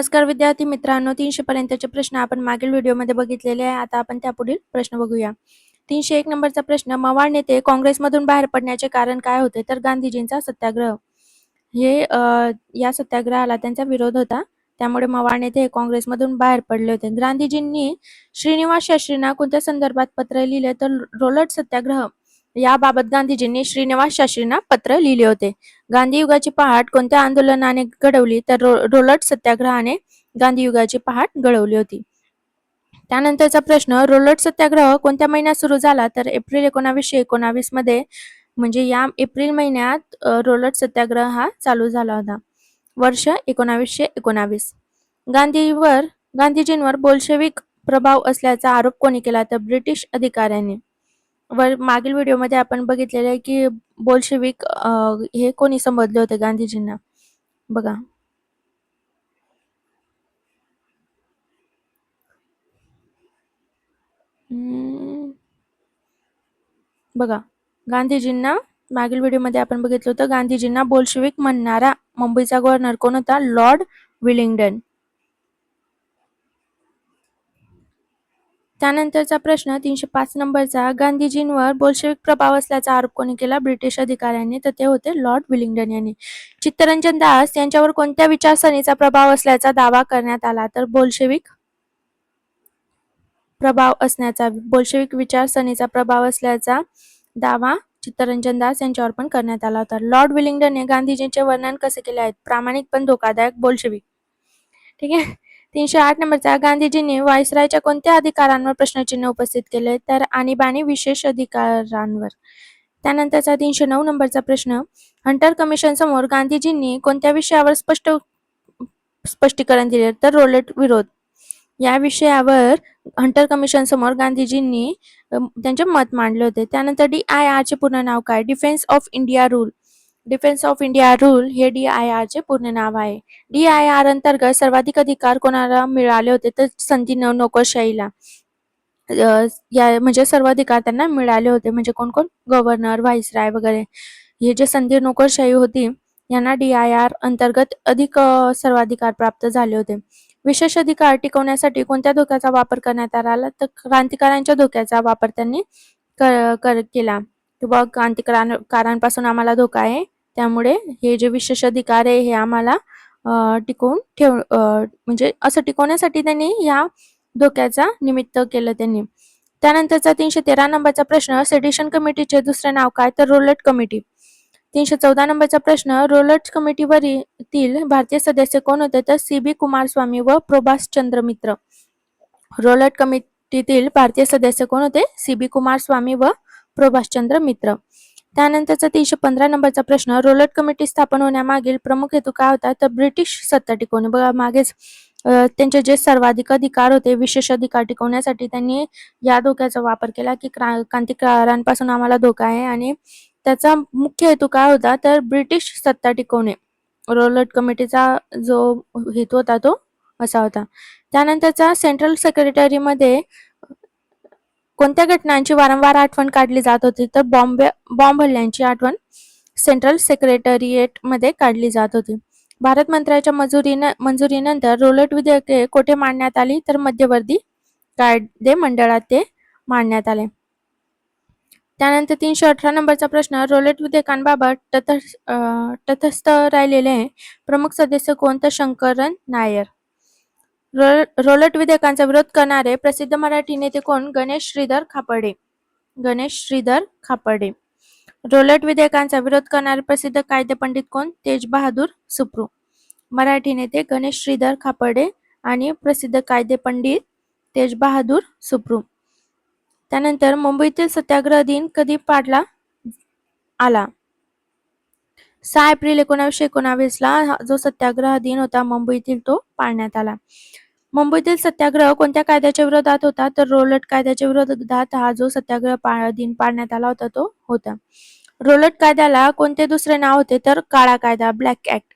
नमस्कार विद्यार्थी मित्रांनो, 300 पर्यंतचे प्रश्न आपण मागील व्हिडिओमध्ये बघितलेले आहे. आता आपण त्यापुढील प्रश्न बघूया. 301 नंबरचा प्रश्न, मवाळ नेते काँग्रेसमधून बाहेर पडण्याचे कारण काय होते? तर गांधीजींचा सत्याग्रह. या सत्याग्रहाला त्यांचा विरोध होता. त्यामुळे मवाळ नेते हे काँग्रेसमधून बाहेर पडले होते. गांधीजींनी श्रीनिवास शास्त्रींना कोणत्या संदर्भात पत्र लिहिले? तर रोलट सत्याग्रह याबाबत गांधीजींनी श्रीनिवास शास्त्रींना पत्र लिहिले होते. गांधी युगाची पहाट कोणत्या आंदोलनाने घडवली? तर रोलट सत्याग्रहाने गांधी युगाची पहाट घडवली होती. त्यानंतरचा प्रश्न, रोलट सत्याग्रह कोणत्या महिन्यात सुरू झाला? तर एप्रिल 1919 मध्ये, म्हणजे या एप्रिल महिन्यात रोलट सत्याग्रह हा चालू झाला होता. वर्ष 1919. गांधीजींवर बोल्शेविक प्रभाव असल्याचा आरोप कोणी केला? तर ब्रिटिश अधिकाऱ्यांनी. मागील व्हिडिओमध्ये आपण बघितलेले आहे की बोल्शेविक हे कोणी संबोधले होते गांधीजींना. बघा, गांधीजींना मागील व्हिडिओमध्ये आपण बघितलं होतं, गांधीजींना बोल्शेविक म्हणणारा मुंबईचा गव्हर्नर कोण होता? Lord Willingdon. त्यानंतरचा प्रश्न 305 नंबरचा, गांधीजींवर बोल्शेविक प्रभाव असल्याचा आरोप कोणी केला? ब्रिटिश अधिकाऱ्यांनी. तर ते होते लॉर्ड विलिंग्डन यांनी. चित्तरंजन दास यांच्यावर कोणत्या विचारसरणीचा प्रभाव असल्याचा दावा करण्यात आला? तर बोल्शेविक विचारसरणीचा प्रभाव असल्याचा दावा चित्तरंजन दास यांच्यावर पण करण्यात आला होता. लॉर्ड विलिंग्डनने गांधीजींचे वर्णन कसे केले आहे? प्रामाणिक पण धोकादायक बोल्शेविक. ठीक आहे. 308 नंबरचा, गांधीजींनी व्हाईसरायच्या कोणत्या अधिकारांवर प्रश्नचिन्ह उपस्थित केले? तर आणीबाणी विशेष अधिकारांवर. त्यानंतरचा 309 नंबरचा प्रश्न, हंटर कमिशन समोर गांधीजींनी कोणत्या विषयावर स्पष्टीकरण दिले? तर रोलट विरोध. या विषयावर हंटर कमिशन समोर गांधीजींनी त्यांचे मत मांडले होते. त्यानंतर DIR चे पूर्ण नाव काय? Defence of India rule. Defence of India rule हे DIR चे पूर्ण नाव आहे. DIR अंतर्गत सर्वाधिक अधिकार कोणाला मिळाले होते? तर संधी नोकरशाहीला. म्हणजे सर्व अधिकार त्यांना मिळाले होते. म्हणजे कोण कोण? गव्हर्नर, व्हाईसराय वगैरे. हे जे संधी नोकरशाही होती यांना DIR अंतर्गत अधिक सर्वाधिकार प्राप्त झाले होते. विशेष अधिकार टिकवण्यासाठी कोणत्या धोक्याचा वापर करण्यात आला? तर क्रांतिकारांच्या धोक्याचा वापर त्यांनी केला. किंवा क्रांतिकारांपासून आम्हाला धोका आहे, त्यामुळे हे जे विशेष अधिकार आहे हे आम्हाला टिकवून म्हणजे असं टिकवण्यासाठी त्यांनी या धोक्याचा निमित्त केलं त्यांनी. त्यानंतरचा 313 नंबरचा प्रश्न, सेडिशन कमिटीचे दुसरे नाव काय? तर रोलट कमिटी. 314 नंबरचा प्रश्न, रोलट कमिटीवरील भारतीय सदस्य कोण होते? तर CB कुमारस्वामी व प्रभाषचंद्र मित्र. रोलट कमिटीतील भारतीय सदस्य कोण होते? CB कुमारस्वामी व प्रभाषचंद्र मित्र. त्यानंतरचा 315 नंबरचा प्रश्न, रोलट कमिटी स्थापन होण्यामागील प्रमुख हेतू काय होता? तर ब्रिटिश सत्ता टिकवणे. बघा, मागेच त्यांचे जे सर्वाधिक अधिकार होते, विशेष अधिकार टिकवण्यासाठी त्यांनी या धोक्याचा वापर केला की क्रांतिकारांपासून आम्हाला धोका आहे, आणि त्याचा मुख्य हेतू काय होता? तर ब्रिटिश सत्ता टिकवणे. रोलट कमिटीचा जो हेतू होता तो असा होता. त्यानंतरचा सेंट्रल सेक्रेटरीमध्ये कोणत्या घटनांची वारंवार आठवण काढली जात होती? तर बॉम्ब हल्ल्यांची आठवण सेंट्रल सेक्रेटरिएट मध्ये काढली जात होती. भारत मंत्र्याच्या मंजुरीनंतर रोलट विधेयके कोठे मांडण्यात आली? तर मध्यवर्ती कायदे मंडळात ते मांडण्यात आले. त्यानंतर 318 नंबरचा प्रश्न, रोलट विधेयकांबाबत तटस्थ राहिलेले प्रमुख सदस्य कोण? तर शंकरन नायर. रोलट विधेयकांचा विरोध करणारे प्रसिद्ध मराठी नेते कोण? गणेश श्रीधर खापर्डे. रोलट विधेयकांचा विरोध करणारे प्रसिद्ध कायदे पंडित कोण? तेज बहादूर सुप्रू. मराठी नेते गणेश श्रीधर खापर्डे आणि प्रसिद्ध कायदे पंडित तेज बहादूर सुप्रू. त्यानंतर मुंबईतील सत्याग्रह दिन कधी पाडला आला? 6 एप्रिल 1919 ला जो सत्याग्रह दिन होता मुंबईतील तो पाळण्यात आला. मुंबईतील सत्याग्रह कोणत्या कायद्याच्या विरोधात होता? तर रोलट कायद्याच्या विरोधात हा जो सत्याग्रह दिन पाळण्यात आला होता तो होता. रोलट कायद्याला कोणते दुसरे नाव होते? तर काळा कायदा, ब्लॅक ऍक्ट.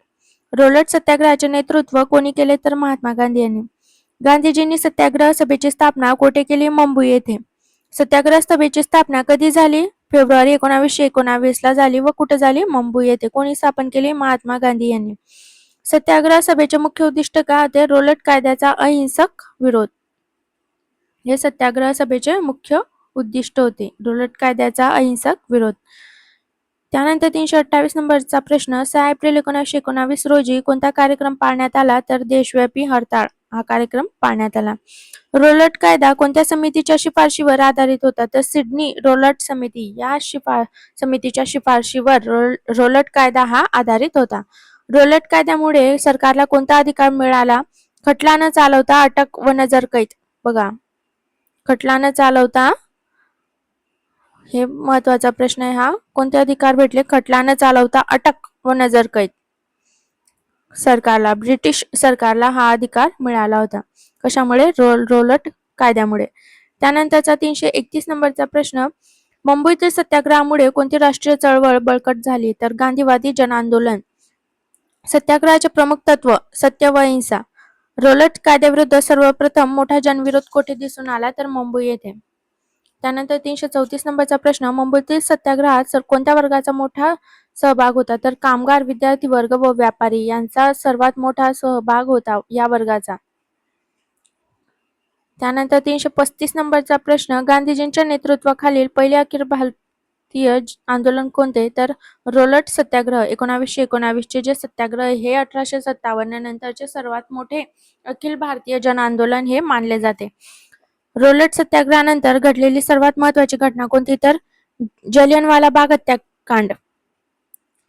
रोलट सत्याग्रहाचे नेतृत्व कोणी केले? तर महात्मा गांधी यांनी. गांधीजींनी सत्याग्रह सभेची स्थापना कोठे केली? मुंबई येथे. सत्याग्रह सभेची स्थापना कधी झाली? फेब्रुवारी 1919 ला झाली. व कुठे झाली? मुंबई येथे. कोणी स्थापन केली? महात्मा गांधी यांनी. सत्याग्रह सभेचे मुख्य उद्दिष्ट काय होते? रोलट कायद्याचा अहिंसक विरोध. हे सत्याग्रह सभेचे मुख्य उद्दिष्ट होते. रोलट कायद्याचा अहिंसक विरोध. त्यानंतर 328 नंबरचा प्रश्न, 6 एप्रिल 1919 रोजी कोणता कार्यक्रम पाळण्यात आला? तर देशव्यापी हरताळ हा कार्यक्रम पाळण्यात आला. रोलट कायदा कोणत्या समितीच्या शिफारशीवर आधारित होता? तर सिडनी रोलट समिती या समितीच्या शिफारशीवर रोलट कायदा हा आधारित होता. रोलट कायद्यामुळे सरकारला कोणता अधिकार मिळाला? खटला न चालवता अटक व नजरकैद. बघा, खटला न चालवता, हे महत्वाचा प्रश्न आहे हा. कोणते अधिकार भेटले? खटला न चालवता अटक व नजरकैद. सरकारला, ब्रिटिश सरकारला हा अधिकार मिळाला होता. कशामुळे? रोलट कायद्यामुळे. त्यानंतरचा 331 नंबरचा प्रश्न, मुंबईतील सत्याग्रहामुळे कोणती राष्ट्रीय चळवळ बळकट झाली? तर गांधीवादी जन आंदोलन. सत्याग्रहाचे प्रमुख तत्व सत्य व अहिंसा. रोलट कायद्याविरुद्ध सर्वप्रथम मोठा जनविरोध कोठे दिसून आला? तर मुंबई येथे. त्यानंतर 334 नंबरचा प्रश्न, मुंबईतील सत्याग्रहात कोणत्या वर्गाचा मोठा सहभाग होता? तर कामगार, विद्यार्थी वर्ग व व्यापारी यांचा सर्वात मोठा सहभाग होता या वर्गाचा. त्यानंतर 335 नंबरचा प्रश्न, गांधीजींच्या नेतृत्वाखालील पहिले अखिल भारतीय आंदोलन कोणते? तर रोलट सत्याग्रह. 1919 चे जे सत्याग्रह हे 1857 नंतरचे सर्वात मोठे अखिल भारतीय जन आंदोलन हे मानले जाते. रोलट सत्याग्रहानंतर घडलेली सर्वात महत्वाची घटना कोणती? तर जालियनवाला बाग हत्याकांड.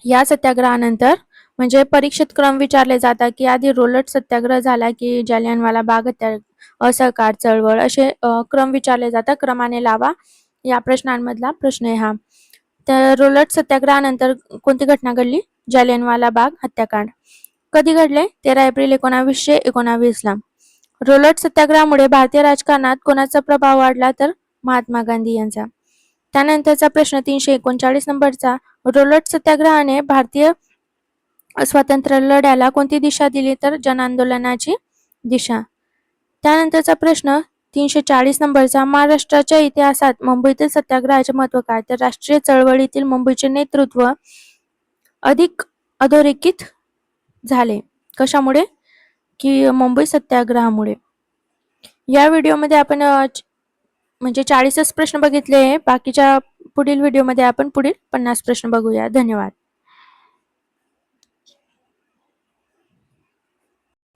या सत्याग्रहानंतर म्हणजे परीक्षेत क्रम विचारले जातात की आधी रोलट सत्याग्रह झाला की जालियनवाला बाग हत्या असहकार चळवळ, असे क्रम विचारले जातात. क्रमाने लावा. या प्रश्नांमधला प्रश्न आहे हा. तर रोलट सत्याग्रहानंतर कोणती घटना घडली? जालियनवाला बाग हत्याकांड. कधी घडले? 13 एप्रिल 1919 ला. रोलट सत्याग्रहामुळे भारतीय राजकारणात कोणाचा प्रभाव वाढला? तर महात्मा गांधी यांचा. त्यानंतरचा प्रश्न 339 नंबरचा, रोलट सत्याग्रहाने भारतीय स्वातंत्र्य लढ्याला कोणती दिशा दिली? तर जनआंदोलनाची दिशा. त्यानंतरचा प्रश्न 340 नंबरचा, महाराष्ट्राच्या इतिहासात मुंबईतील सत्याग्रहाचे महत्व काय? तर राष्ट्रीय चळवळीतील मुंबईचे नेतृत्व अधिक अधोरेखित झाले. कशामुळे? की मुंबई सत्याग्रहामुळे. या व्हिडिओमध्ये आपण म्हणजे 40च प्रश्न बघितले. बाकीच्या पुढील व्हिडिओमध्ये आपण पुढील 50 प्रश्न बघूया. धन्यवाद.